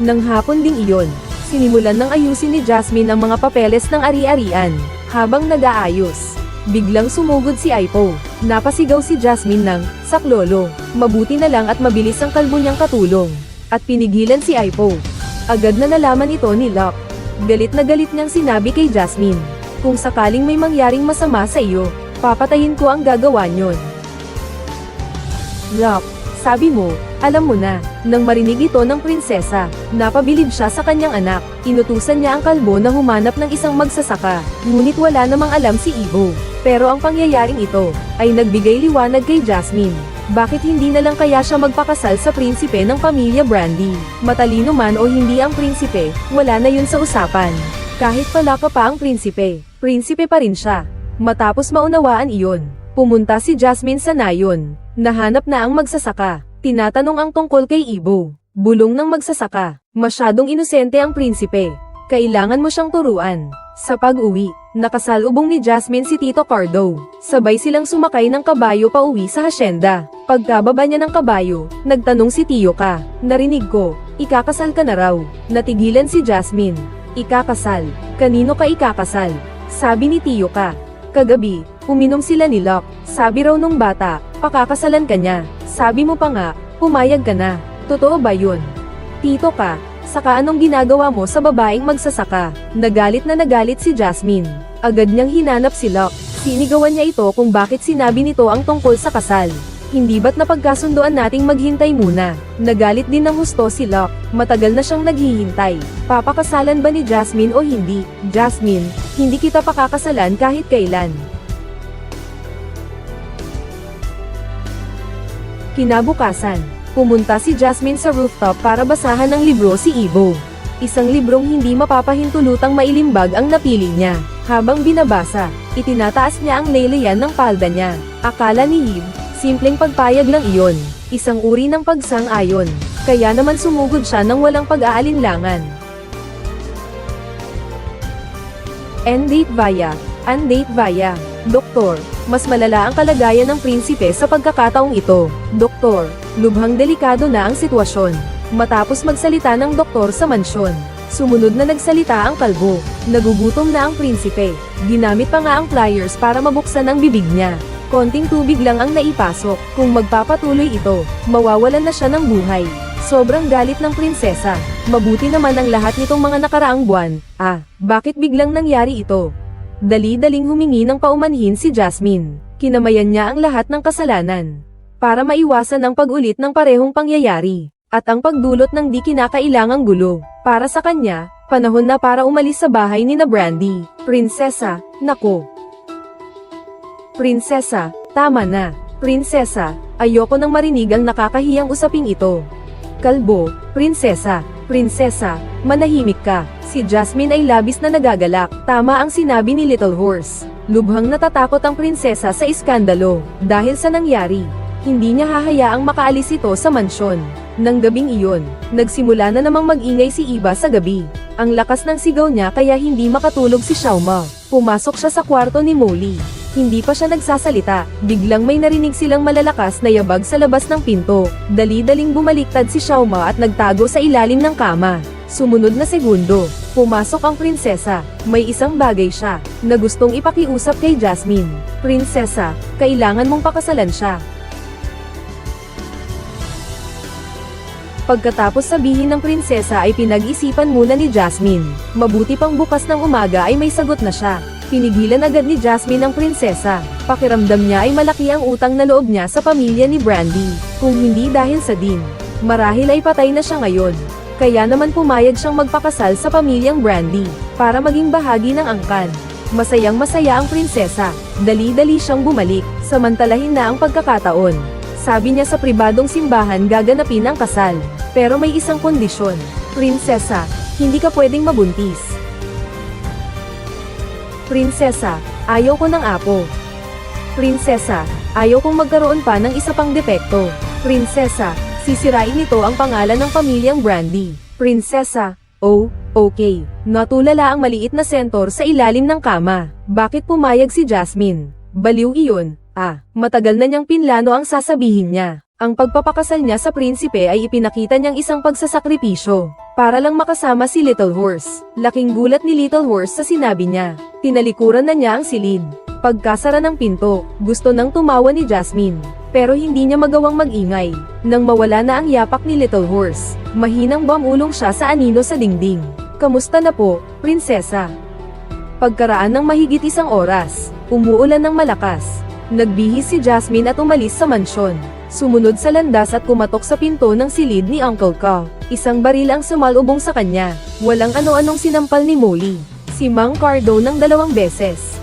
Nang hapon ding iyon, sinimulan ng ayusin ni Jasmine ang mga papeles ng ari-arian. Habang nag-aayos, biglang sumugod si Aipo. Napasigaw si Jasmine ng, saklolo, mabuti na lang at mabilis ang kalbo niyang katulong. At pinigilan si Aipo. Agad na nalaman ito ni Locke. Galit na galit niyang sinabi kay Jasmine, kung sakaling may mangyaring masama sa iyo, papatayin ko ang gagawa niyon. Locke, sabi mo, alam mo na. Nang marinig ito ng prinsesa, napabilib siya sa kanyang anak. Inutusan niya ang kalbo na humanap ng isang magsasaka, ngunit wala namang alam si Ibo. Pero ang pangyayaring ito, ay nagbigay liwanag kay Jasmine. Bakit hindi na lang kaya siya magpakasal sa prinsipe ng pamilya Brandy? Matalino man o hindi ang prinsipe, wala na yun sa usapan. Kahit pala ka pa ang prinsipe pa rin siya. Matapos maunawaan iyon, pumunta si Jasmine sa nayon. Nahanap na ang magsasaka. Tinatanong ang tungkol kay Ibo. Bulong ng magsasaka. Masyadong inosente ang prinsipe. Kailangan mo siyang turuan. Sa pag-uwi, Nakasalubong ni Jasmine si Tito Cardo. Sabay silang sumakay ng kabayo pauwi sa hasyenda. Pagkababa niya ng kabayo, nagtanong si Tioka. Narinig ko, ikakasal ka na raw. Natigilan si Jasmine. Ikakasal? Kanino ka ikakasal? Sabi ni Tioka. Kagabi, uminom sila ni Locke. Sabi raw nung bata, pakakasalan ka niya. Sabi mo pa nga, pumayag ka na. Totoo ba yun? Tito ka, saka anong ginagawa mo sa babaeng magsasaka? Nagalit si Jasmine. Agad niyang hinanap si Locke. Sinigawan niya ito kung bakit sinabi nito ang tungkol sa kasal. Hindi ba't napagkasundoan nating maghintay muna? Nagalit din ng husto si Locke. Matagal na siyang naghihintay. Papakasalan ba ni Jasmine o hindi? Jasmine, hindi kita pakakasalan kahit kailan. Kinabukasan, pumunta si Jasmine sa rooftop para basahan ng libro si Ivo. Isang librong hindi mapapahintulutang mailimbag ang napili niya. Habang binabasa, itinataas niya ang laylayan ng palda niya. Akala ni Eve, simpleng pagpayag lang iyon. Isang uri ng pagsang-ayon. Kaya naman sumugod siya ng walang pag-aalinlangan. Undate Vaya. Doktor, mas malala ang kalagayan ng prinsipe sa pagkakataong ito. Doktor, lubhang delikado na ang sitwasyon. Matapos magsalita ng doktor sa mansyon, sumunod na nagsalita ang kalbo. Nagugutom na ang prinsipe. Ginamit pa nga ang pliers para mabuksan ang bibig niya. Konting tubig lang ang naipasok. Kung magpapatuloy ito, mawawalan na siya ng buhay. Sobrang galit ng prinsesa. Mabuti naman ang lahat nitong mga nakaraang buwan. Bakit biglang nangyari ito? Dali-daling humingi ng paumanhin si Jasmine. Kinamayan niya ang lahat ng kasalanan. Para maiwasan ang pag-ulit ng parehong pangyayari. At ang pagdulot ng di kinakailangang gulo. Para sa kanya, panahon na para umalis sa bahay ni na Brandy. Prinsesa, nako. Prinsesa, tama na. Prinsesa, ayoko nang marinig ang nakakahiyang usaping ito. Kalbo, prinsesa, manahimik ka. Si Jasmine ay labis na nagagalak. Tama ang sinabi ni Little Horse. Lubhang natatakot ang prinsesa sa iskandalo. Dahil sa nangyari, hindi niya hahayaang makaalis ito sa mansyon. Nang gabing iyon, nagsimula na namang mag-ingay si Iba sa gabi. Ang lakas ng sigaw niya kaya hindi makatulog si Xiaoma. Pumasok siya sa kwarto ni Molly. Hindi pa siya nagsasalita, biglang may narinig silang malalakas na yabag sa labas ng pinto. Dali-daling bumaliktad si Xiaoma at nagtago sa ilalim ng kama. Sumunod na segundo, pumasok ang prinsesa. May isang bagay siya, na gustong ipakiusap kay Jasmine. Prinsesa, kailangan mong pakasalan siya. Pagkatapos sabihin ng prinsesa ay pinag-isipan muna ni Jasmine. Mabuti pang bukas ng umaga ay may sagot na siya. Pinigilan agad ni Jasmine ang prinsesa. Pakiramdam niya ay malaki ang utang na loob niya sa pamilya ni Brandy. Kung hindi dahil sa Dean, marahil ay patay na siya ngayon. Kaya naman pumayag siyang magpakasal sa pamilyang Brandy, para maging bahagi ng angkan. Masayang masaya ang prinsesa. Dali-dali siyang bumalik, samantalahin na ang pagkakataon. Sabi niya sa pribadong simbahan gaganapin ang kasal. Pero may isang kondisyon. Prinsesa, hindi ka pwedeng mabuntis. Prinsesa, ayaw ko ng apo. Prinsesa, ayaw kong magkaroon pa ng isa pang depekto. Prinsesa, sisirain nito ang pangalan ng pamilyang Brandy. Prinsesa, oh, okay. Natulala ang maliit na sentor sa ilalim ng kama. Bakit pumayag si Jasmine? Baliw iyon. Matagal na niyang pinlano ang sasabihin niya. Ang pagpapakasal niya sa prinsipe ay ipinakita niyang isang pagsasakripisyo. Para lang makasama si Little Horse. Laking gulat ni Little Horse sa sinabi niya. Tinalikuran na niya ang silid. Pagkasara ng pinto, gusto nang tumawa ni Jasmine. Pero hindi niya magawang mag-ingay. Nang mawala na ang yapak ni Little Horse, mahinang bumulong siya sa anino sa dingding. Kamusta na po, prinsesa? Pagkaraan ng mahigit isang oras, umuulan ng malakas. Nagbihis si Jasmine at umalis sa mansyon. Sumunod sa landas at kumatok sa pinto ng silid ni Uncle Ka. Isang baril ang sumalubong sa kanya. Walang ano-anong sinampal ni Molly. Si Mang Cardo ng 2 beses.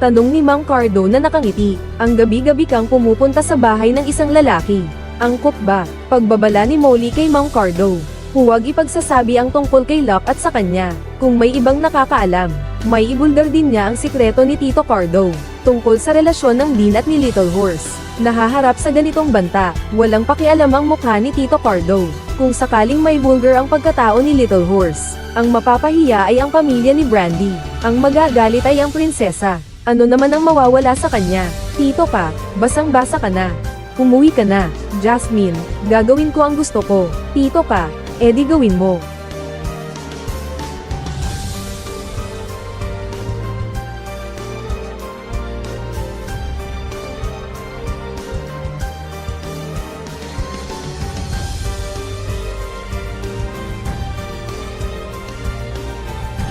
Tanong ni Mang Cardo na nakangiti. Ang gabi-gabi kang pumupunta sa bahay ng isang lalaki. Angkop ba? Pagbabala ni Molly kay Mang Cardo. Huwag ipagsasabi ang tungkol kay Locke at sa kanya. Kung may ibang nakakaalam, may ibulgar din niya ang sikreto ni Tito Cardo. Tungkol sa relasyon ng Dean at ni Little Horse. Nahaharap sa ganitong banta, walang pakialam ang mukha ni Tito Cardo. Kung sakaling may vulgar ang pagkatao ni Little Horse, ang mapapahiya ay ang pamilya ni Brandy. Ang magagalit ay ang prinsesa. Ano naman ang mawawala sa kanya? Tito ka, basang-basa ka na. Umuwi ka na, Jasmine, gagawin ko ang gusto ko. Tito ka, edi gawin mo.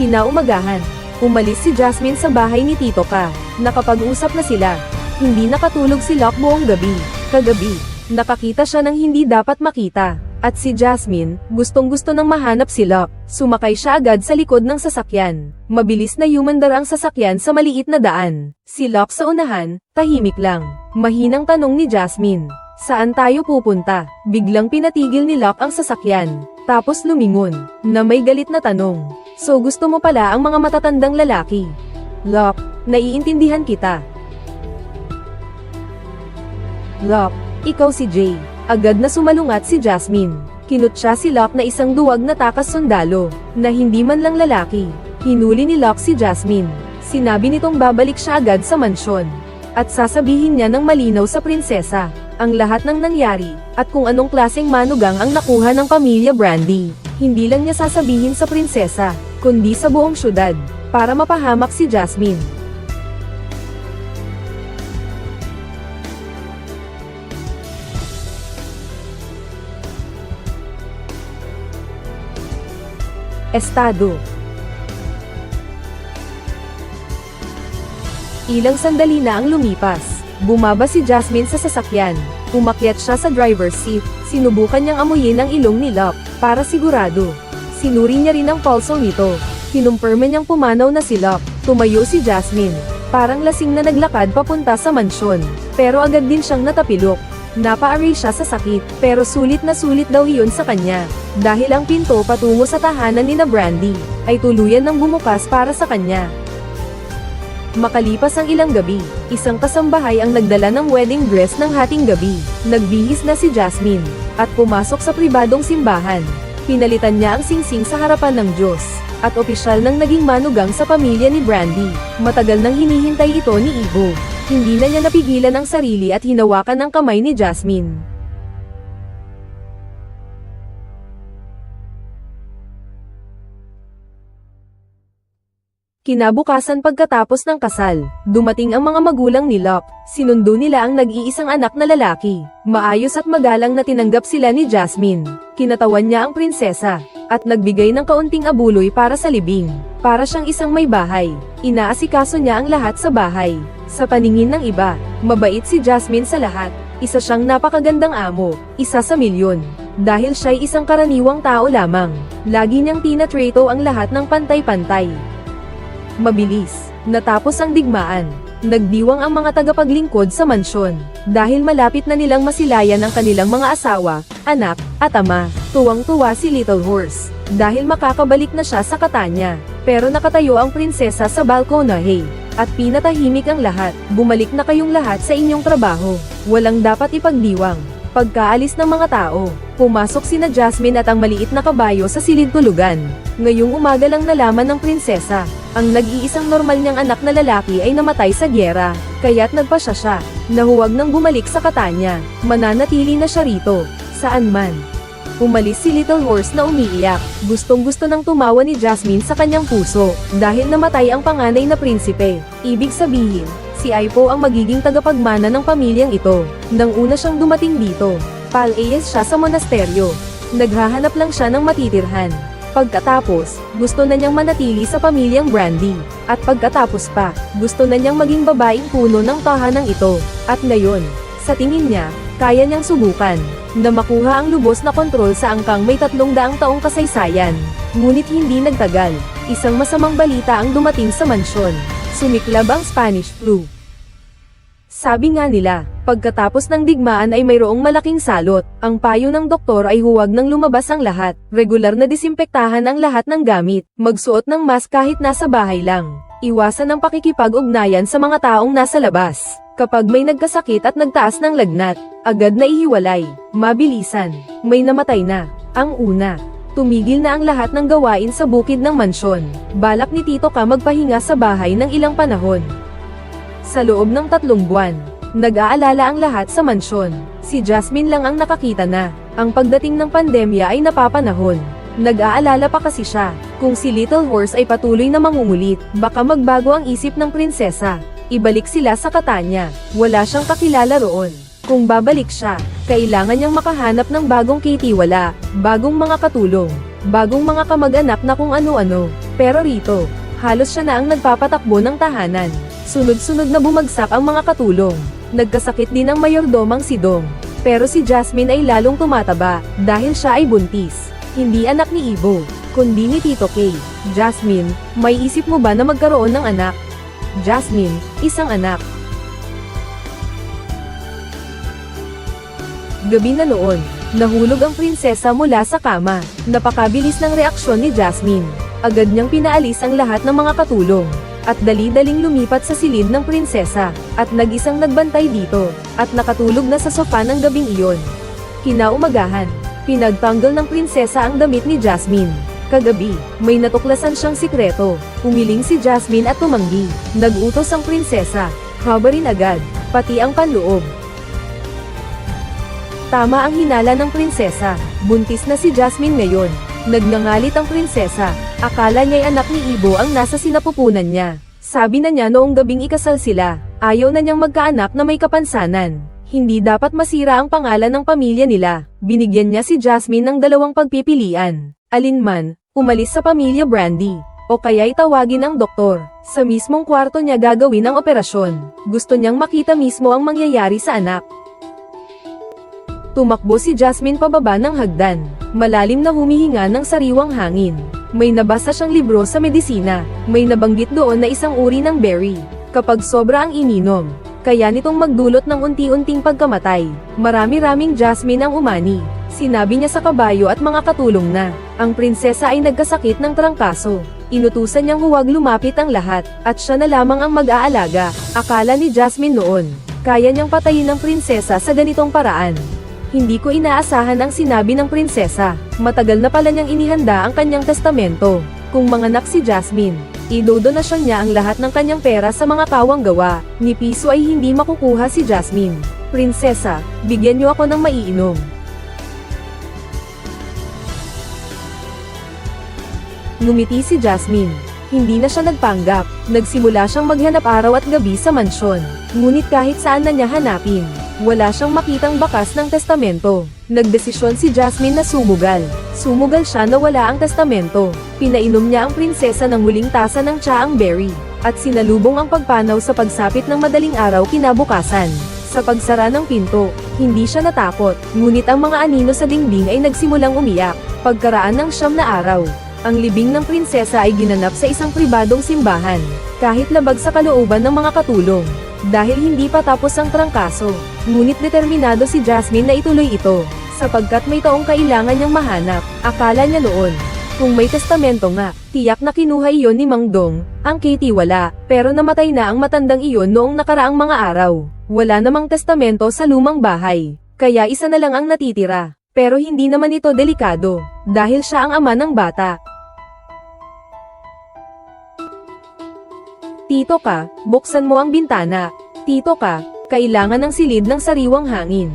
Kinaumagahan, umalis si Jasmine sa bahay ni Tito Ka. Nakapag-usap na sila. Hindi nakatulog si Locke buong gabi. Kagabi, nakakita siya ng hindi dapat makita. At si Jasmine, gustong-gusto nang mahanap si Locke. Sumakay siya agad sa likod ng sasakyan. Mabilis na yumandar ang sasakyan sa maliit na daan. Si Locke sa unahan, tahimik lang. Mahinang tanong ni Jasmine, "Saan tayo pupunta?" Biglang pinatigil ni Locke ang sasakyan. Tapos lumingon, na may galit na tanong, "So gusto mo pala ang mga matatandang lalaki?" "Locke, naiintindihan kita." "Locke, ikaw si Jay." Agad na sumalungat si Jasmine. Kinutya si Locke na isang duwag na takas sundalo, na hindi man lang lalaki. Hinuli ni Locke si Jasmine. Sinabi nitong babalik siya agad sa mansyon. At sasabihin niya ng malinaw sa prinsesa ang lahat ng nangyari, at kung anong klaseng manugang ang nakuha ng pamilya Brandy. Hindi lang niya sasabihin sa prinsesa, kundi sa buong syudad, para mapahamak si Jasmine. Estado. Ilang sandali na ang lumipas. Bumaba si Jasmine sa sasakyan. Umakyat siya sa driver's seat. Sinubukan niyang amuyin ang ilong ni Locke, para sigurado. Sinuri niya rin ang pulso nito. Kinumpirma niyang pumanaw na si Locke. Tumayo si Jasmine. Parang lasing na naglakad papunta sa mansyon. Pero agad din siyang natapilok. Napaaray siya sa sakit, pero sulit na sulit daw iyon sa kanya. Dahil ang pinto patungo sa tahanan ni Brandy, ay tuluyan ng bumukas para sa kanya. Makalipas ang ilang gabi, isang kasambahay ang nagdala ng wedding dress ng hating gabi. Nagbihis na si Jasmine, at pumasok sa pribadong simbahan. Pinalitan niya ang singsing sa harapan ng Diyos, at opisyal nang naging manugang sa pamilya ni Brandy. Matagal nang hinihintay ito ni Ivo. Hindi na niya napigilan ang sarili at hinawakan ang kamay ni Jasmine. Kinabukasan pagkatapos ng kasal, dumating ang mga magulang ni Locke. Sinundo nila ang nag-iisang anak na lalaki. Maayos at magalang na tinanggap sila ni Jasmine. Kinatawan niya ang prinsesa, at nagbigay ng kaunting abuloy para sa libing. Para siyang isang may bahay. Inaasikaso niya ang lahat sa bahay. Sa paningin ng iba, mabait si Jasmine sa lahat. Isa siyang napakagandang amo, isa sa milyon. Dahil siya'y isang karaniwang tao lamang. Lagi niyang tinatrato ang lahat ng pantay-pantay. Mabilis, natapos ang digmaan. Nagdiwang ang mga tagapaglingkod sa mansyon. Dahil malapit na nilang masilayan ang kanilang mga asawa, anak, at ama. Tuwang-tuwa si Little Horse. Dahil makakabalik na siya sa Catania. Pero nakatayo ang prinsesa sa balkonahe. At pinatahimik ang lahat. Bumalik na kayong lahat sa inyong trabaho. Walang dapat ipagdiwang. Pagkaalis ng mga tao, pumasok sina Jasmine at ang maliit na kabayo sa silid-tulugan. Ngayong umaga lang nalaman ng prinsesa, ang nag-iisang normal niyang anak na lalaki ay namatay sa gyera, kaya't nagpasya siya, na huwag nang bumalik sa Catania, mananatili na siya rito, saan man. Umalis si Little Horse na umiiyak, gustong-gusto nang tumawa ni Jasmine sa kanyang puso, dahil namatay ang panganay na prinsipe. Ibig sabihin, si Aipo ang magiging tagapagmana ng pamilyang ito. Nang una siyang dumating dito, pal-AS siya sa monasteryo. Naghahanap lang siya ng matitirhan. Pagkatapos, gusto na niyang manatili sa pamilyang Brandy. At pagkatapos pa, gusto na niyang maging babaeng puno ng tahanang ito. At ngayon, sa tingin niya, kaya niyang subukan na makuha ang lubos na kontrol sa angkang may 300 taong kasaysayan. Ngunit hindi nagtagal, isang masamang balita ang dumating sa mansyon. Sumiklab ang Spanish flu. Sabi nga nila, pagkatapos ng digmaan ay mayroong malaking salot. Ang payo ng doktor ay huwag nang lumabas ang lahat. Regular na disimpektahan ang lahat ng gamit. Magsuot ng mask kahit nasa bahay lang. Iwasan ang pakikipag-ugnayan sa mga taong nasa labas. Kapag may nagkasakit at nagtaas ng lagnat, agad na ihiwalay. Mabilisan. May namatay na. Ang una, tumigil na ang lahat ng gawain sa bukid ng mansyon. Balak ni Tito Ka magpahinga sa bahay ng ilang panahon. Sa loob ng 3 buwan, nag-aalala ang lahat sa mansyon. Si Jasmine lang ang nakakita na. Ang pagdating ng pandemya ay napapanahon. Nag-aalala pa kasi siya, kung si Little Horse ay patuloy na mangungulit, baka magbago ang isip ng prinsesa. Ibalik sila sa Catania. Wala siyang kakilala roon. Kung babalik siya, kailangan niyang makahanap ng bagong kitiwala, bagong mga katulong, bagong mga kamag-anak na kung ano-ano. Pero rito, halos siya na ang nagpapatakbo ng tahanan. Sunod-sunod na bumagsak ang mga katulong. Nagkasakit din ang mayordomang si Dong. Pero si Jasmine ay lalong tumataba, dahil siya ay buntis. Hindi anak ni Ibo, kundi ni Tito K. Jasmine, may isip mo ba na magkaroon ng anak? Jasmine, isang anak. Gabi na noon, nahulog ang prinsesa mula sa kama. Napakabilis ng reaksyon ni Jasmine. Agad niyang pinaalis ang lahat ng mga katulong. At dali-daling lumipat sa silid ng prinsesa. At nag-isang nagbantay dito. At nakatulog na sa sofa ng gabing iyon. Kinaumagahan, pinagtanggol ng prinsesa ang damit ni Jasmine. Kagabi, may natuklasan siyang sikreto. Umiling si Jasmine at tumanggi. Nag-utos ang prinsesa. Kabarin agad, pati ang panloob. Tama ang hinala ng prinsesa. Buntis na si Jasmine ngayon. Nagngangalit ang prinsesa. Akala niya'y anak ni Ibo ang nasa sinapupunan niya. Sabi na niya noong gabing ikasal sila, ayaw na niyang magkaanak na may kapansanan. Hindi dapat masira ang pangalan ng pamilya nila. Binigyan niya si Jasmine ng 2 pagpipilian. Alinman, umalis sa pamilya Brandy, o kaya'y tawagin ang doktor. Sa mismong kwarto niya gagawin ang operasyon. Gusto niyang makita mismo ang mangyayari sa anak. Tumakbo si Jasmine pababa ng hagdan. Malalim na humihinga ng sariwang hangin. May nabasa siyang libro sa medisina. May nabanggit doon na isang uri ng berry. Kapag sobra ang ininom, kaya nitong magdulot ng unti-unting pagkamatay. Marami-raming Jasmine ang umani. Sinabi niya sa kabayo at mga katulong na, ang prinsesa ay nagkasakit ng trangkaso. Inutusan niyang huwag lumapit ang lahat, at siya na lamang ang mag-aalaga. Akala ni Jasmine noon, kaya niyang patayin ang prinsesa sa ganitong paraan. Hindi ko inaasahan ang sinabi ng prinsesa. Matagal na pala niyang inihanda ang kanyang testamento. Kung manganak si Jasmine, idodonasyon niya ang lahat ng kanyang pera sa mga kawang gawa. Ni piso ay hindi makukuha si Jasmine. Prinsesa, bigyan niyo ako ng maiinom. Ngumiti si Jasmine. Hindi na siya nagpanggap. Nagsimula siyang maghanap araw at gabi sa mansyon. Ngunit kahit saan na niya hanapin, wala siyang makitang bakas ng testamento. Nagdesisyon si Jasmine na sumugal. Sumugal siya na wala ang testamento. Pinainom niya ang prinsesa ng huling tasa ng tsaang berry. At sinalubong ang pagpanaw sa pagsapit ng madaling araw kinabukasan. Sa pagsara ng pinto, hindi siya natakot. Ngunit ang mga anino sa dingding ay nagsimulang umiyak. Pagkaraan ng 9 na araw, ang libing ng prinsesa ay ginanap sa isang pribadong simbahan. Kahit labag sa kalooban ng mga katulong. Dahil hindi pa tapos ang trangkaso, ngunit determinado si Jasmine na ituloy ito, sapagkat may taong kailangan niyang mahanap. Akala niya noon, kung may testamento nga, tiyak na kinuha iyon ni Mang Dong, ang kitiwala, pero namatay na ang matandang iyon noong nakaraang mga araw. Wala namang testamento sa lumang bahay, kaya isa na lang ang natitira. Pero hindi naman ito delikado, dahil siya ang ama ng bata. Tito Ka, buksan mo ang bintana. Tito Ka, kailangan ng silid ng sariwang hangin.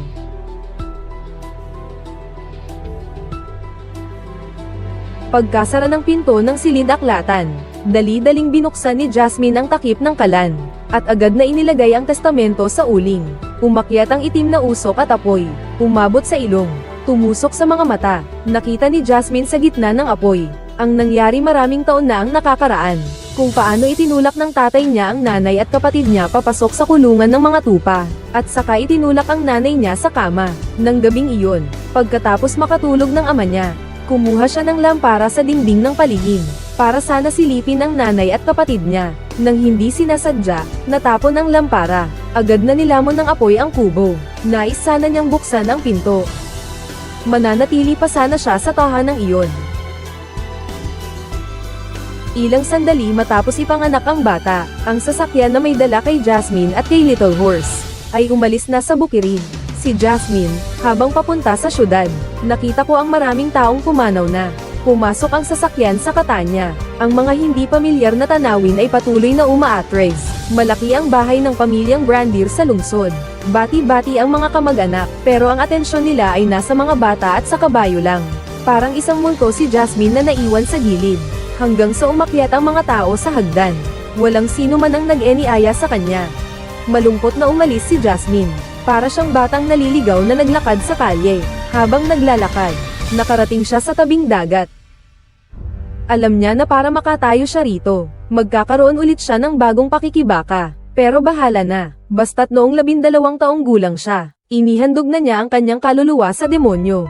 Pagkasara ng pinto ng silid aklatan, dali-daling binuksan ni Jasmine ang takip ng kalan, at agad na inilagay ang testamento sa uling. Umakyat ang itim na usok at apoy, umabot sa ilong, tumusok sa mga mata. Nakita ni Jasmine sa gitna ng apoy, ang nangyari maraming taon na ang nakakaraan. Kung paano itinulak ng tatay niya ang nanay at kapatid niya papasok sa kulungan ng mga tupa, at saka itinulak ang nanay niya sa kama. Nang gabing iyon, pagkatapos makatulog ng ama niya, kumuha siya ng lampara sa dingding ng paligid, para sana silipin ang nanay at kapatid niya. Nang hindi sinasadya, natapon ang lampara, agad na nilamon ng apoy ang kubo. Nais sana niyang buksan ang pinto. Mananatili pa sana siya sa tahanang iyon. Ilang sandali matapos ipanganak ang bata, ang sasakyan na may dala kay Jasmine at kay Little Horse, ay umalis na sa bukirin. Si Jasmine, habang papunta sa syudad, nakita ko ang maraming taong pumanaw na. Pumasok ang sasakyan sa Catania. Ang mga hindi pamilyar na tanawin ay patuloy na umaatres. Malaki ang bahay ng pamilyang Brandir sa lungsod. Bati-bati ang mga kamag-anak, pero ang atensyon nila ay nasa mga bata at sa kabayo lang. Parang isang multo si Jasmine na naiwan sa gilid. Hanggang sa umakyat ang mga tao sa hagdan. Walang sino man ang nag-eniaya sa kanya. Malungkot na umalis si Jasmine. Para siyang batang naliligaw na naglakad sa kalye. Habang naglalakad, nakarating siya sa tabing dagat. Alam niya na para makatayo siya rito, magkakaroon ulit siya ng bagong pakikibaka. Pero bahala na, basta't noong 12 taong gulang siya, inihandog na niya ang kanyang kaluluwa sa demonyo.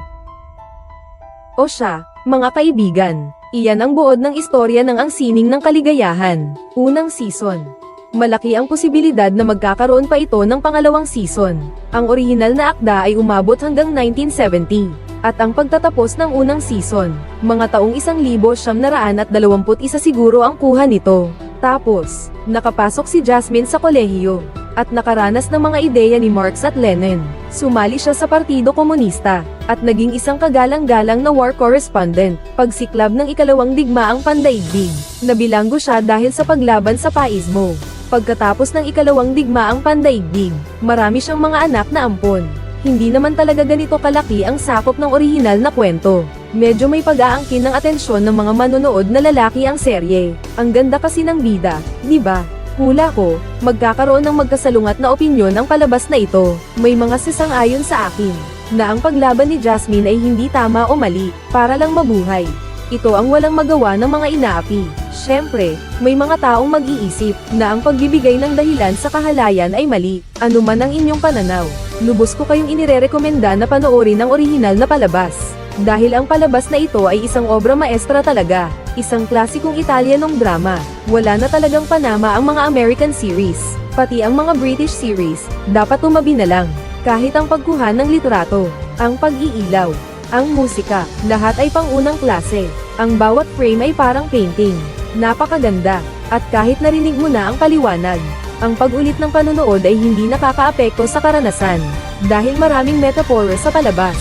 O siya, mga kaibigan, iyan ang buod ng istorya ng Ang Sining ng Kaligayahan, unang season. Malaki ang posibilidad na magkakaroon pa ito ng pangalawang season. Ang orihinal na akda ay umabot hanggang 1970. At ang pagtatapos ng unang season, mga taong 1921 siguro ang kuha nito. Tapos, nakapasok si Jasmine sa kolehiyo, at nakaranas ng mga ideya ni Marx at Lenin. Sumali siya sa Partido Komunista, at naging isang kagalang-galang na war correspondent, pagsiklab ng ikalawang digmaang pandaigdig. Nabilanggo siya dahil sa paglaban sa paismo. Pagkatapos ng ikalawang digmaang pandaigdig, marami siyang mga anak na ampon. Hindi naman talaga ganito kalaki ang sakop ng orihinal na kwento. Medyo may pag-aangkin ng atensyon ng mga manonood na lalaki ang serye. Ang ganda kasi ng bida, di ba? Hula ko, magkakaroon ng magkasalungat na opinyon ang palabas na ito. May mga sasang-ayon sa akin, na ang paglaban ni Jasmine ay hindi tama o mali, para lang mabuhay. Ito ang walang magawa ng mga inaapi. Siyempre, may mga taong mag-iisip na ang pagbibigay ng dahilan sa kahalayan ay mali. Ano man ang inyong pananaw, lubos ko kayong inirerekomenda na panoorin ang orihinal na palabas. Dahil ang palabas na ito ay isang obra maestra talaga, isang klasikong Italianong drama. Wala na talagang panama ang mga American series, pati ang mga British series, dapat tumabi na lang. Kahit ang pagkuha ng litrato, ang pag-iilaw, ang musika, lahat ay pang-unang klase. Ang bawat frame ay parang painting. Napakaganda. At kahit narinig mo na ang paliwanag, ang pag-ulit ng panonood ay hindi nakakaapekto sa karanasan. Dahil maraming metaphor sa palabas,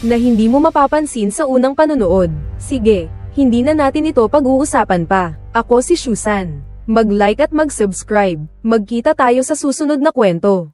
na hindi mo mapapansin sa unang panonood. Sige, hindi na natin ito pag-uusapan pa. Ako si Susan. Mag-like at mag-subscribe. Magkita tayo sa susunod na kwento.